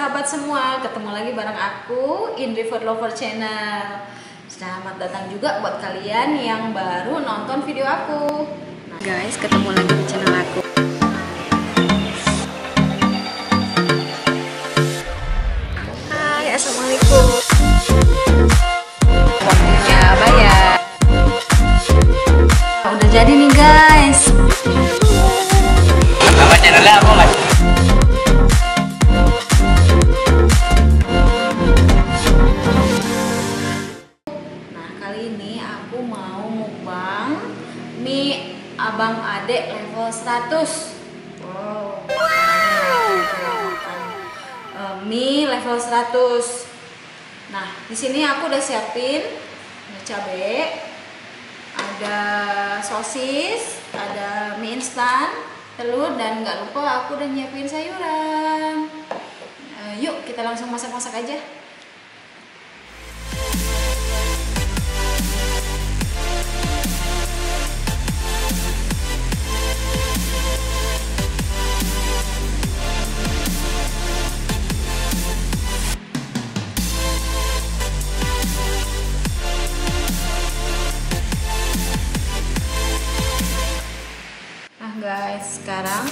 sahabat semua, ketemu lagi bareng aku Indri Food Lover Channel. Selamat datang juga buat kalian yang baru nonton video aku. Nah, guys, ketemu lagi di channel aku. Hai, assalamualaikum. Waktunya bayar. Udah jadi nih guys. Nama channelnya apa lagi? Mie Abang Ade level 100. Wow. Mie level 100. Nah, di sini aku udah siapin cabai, ada sosis, ada mie instan, telur, dan nggak lupa aku udah nyiapin sayuran. Yuk kita langsung masak-masak aja. Guys, sekarang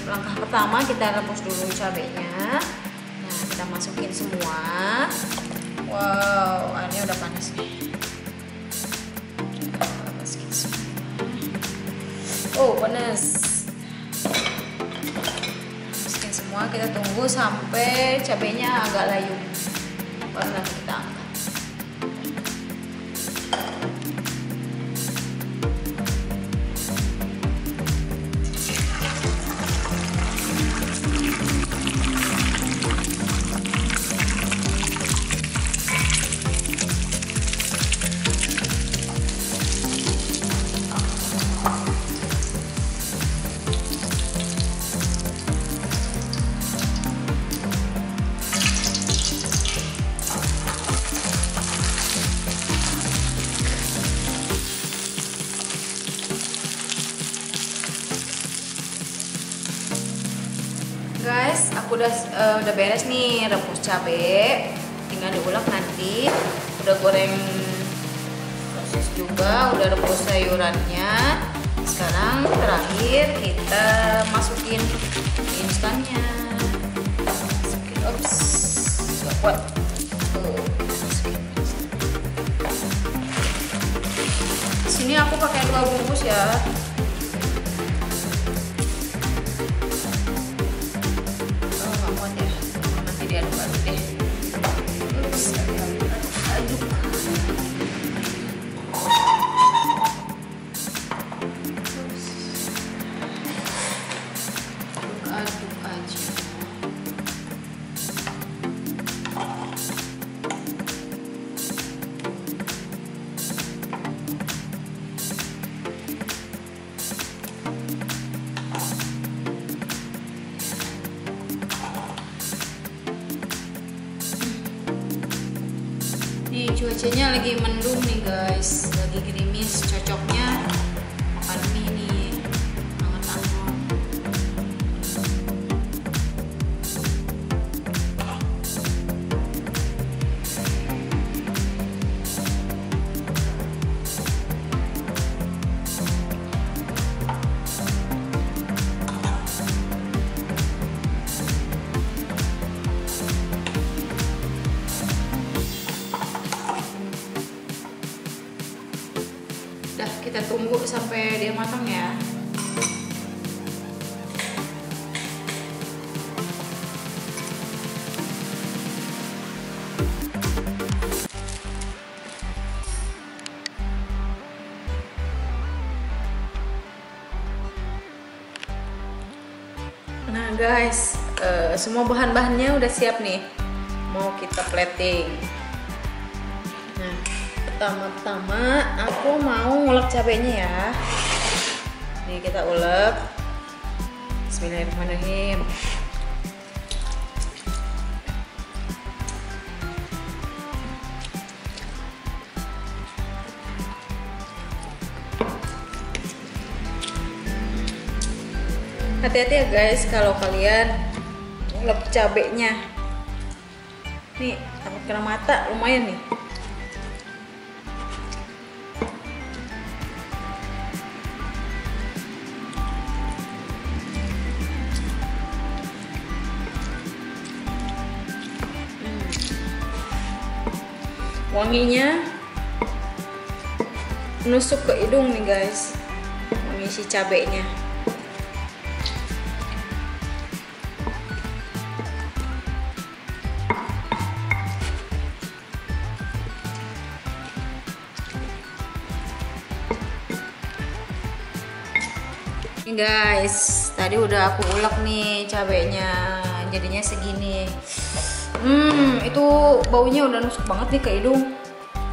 langkah pertama kita rebus dulu cabenya. Nah, kita masukin semua. Wow, airnya udah panas nih. Masukin semua. Oh, panas. Masukin semua, kita tunggu sampai cabenya agak layu. Baru nanti kita angkat. Guys, aku udah beres nih rebus cabai, tinggal diulek nanti. Udah goreng sosis juga, udah rebus sayurannya. Sekarang terakhir kita masukin mie instannya. Ups, gak kuat. Sini aku pakai 2 bungkus ya. Diaduk-aduk deh. Ups, aduk. Aduk aja. Nih, cuacanya lagi mendung nih guys, lagi gerimis, cocoknya makan mie nih, hangat-hangat. Kita tunggu sampai dia matang ya. Nah guys, semua bahan-bahannya udah siap nih. Mau kita plating. Nah, pertama-tama aku mau ngulek cabenya ya. Nih kita ulek. Bismillahirrahmanirrahim. Hati-hati ya guys, kalau kalian ulek cabenya. Nih, takut kena mata, lumayan nih. Wanginya nusuk ke hidung nih guys, wangi si cabenya. Nih guys, tadi udah aku ulek nih cabenya, jadinya segini. Itu baunya udah nusuk banget nih ke hidung.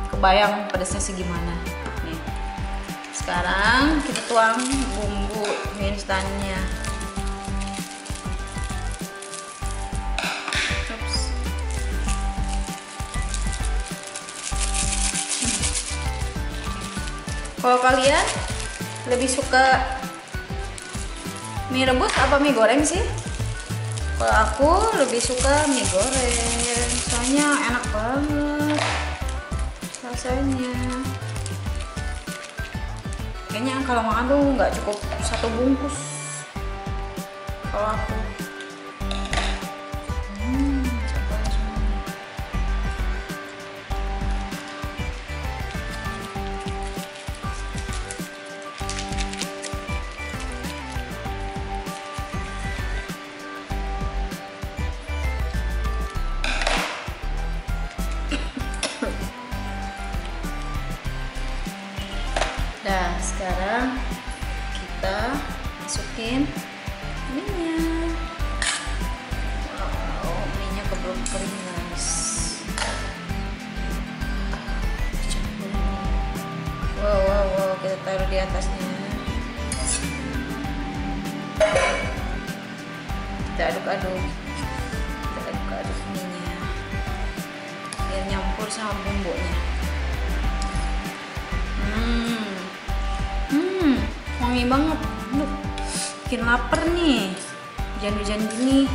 Kebayang pedasnya segimana. Nih. Sekarang kita tuang bumbu mie instannya. Kalau kalian lebih suka mie rebus apa mie goreng sih? Kalau aku lebih suka mie goreng, soalnya enak banget rasanya. Kayaknya kalau makan tuh nggak cukup 1 bungkus kalau aku. Coba semua. Nah, sekarang kita masukin minyak. Wow, minyak belum kering guys. Wow, kita taruh di atasnya. Kita aduk-aduk. Kita aduk-aduk minyak biar nyampur sama bumbunya. Wangi banget, bikin lapar nih. Hujan-hujan gini,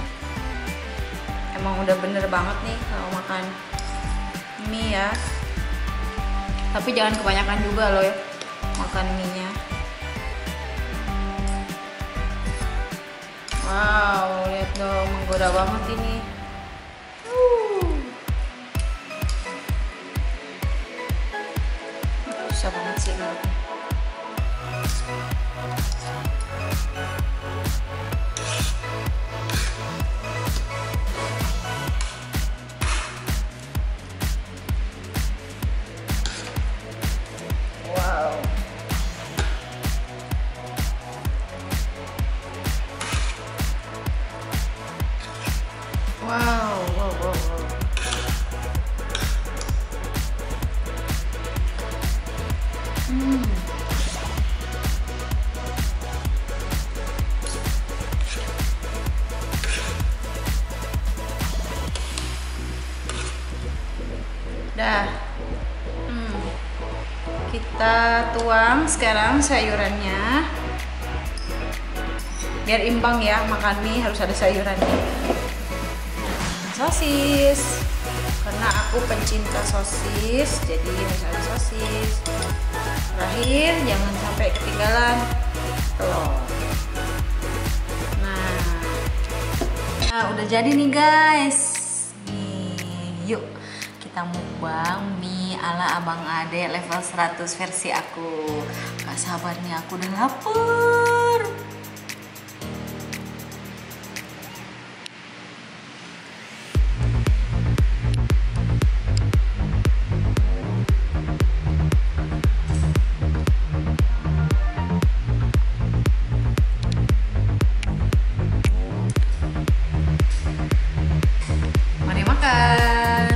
emang udah bener banget nih kalau makan mie ya. Tapi jangan kebanyakan juga loh ya makan mie-nya. Wow, lihat dong, menggoda banget ini. Susah banget sih ini. Wow. Dah. Kita tuang sekarang sayurannya. Biar imbang ya, makan mie harus ada sayurannya. Sosis, karena aku pencinta sosis, jadi harus ada sosis. Terakhir, jangan sampai ketinggalan telur. Nah, udah jadi nih guys. Nih, yuk kita mukbang mie ala Abang Ade level 100 versi aku. Gak sabar nih, aku udah lapar. Makan.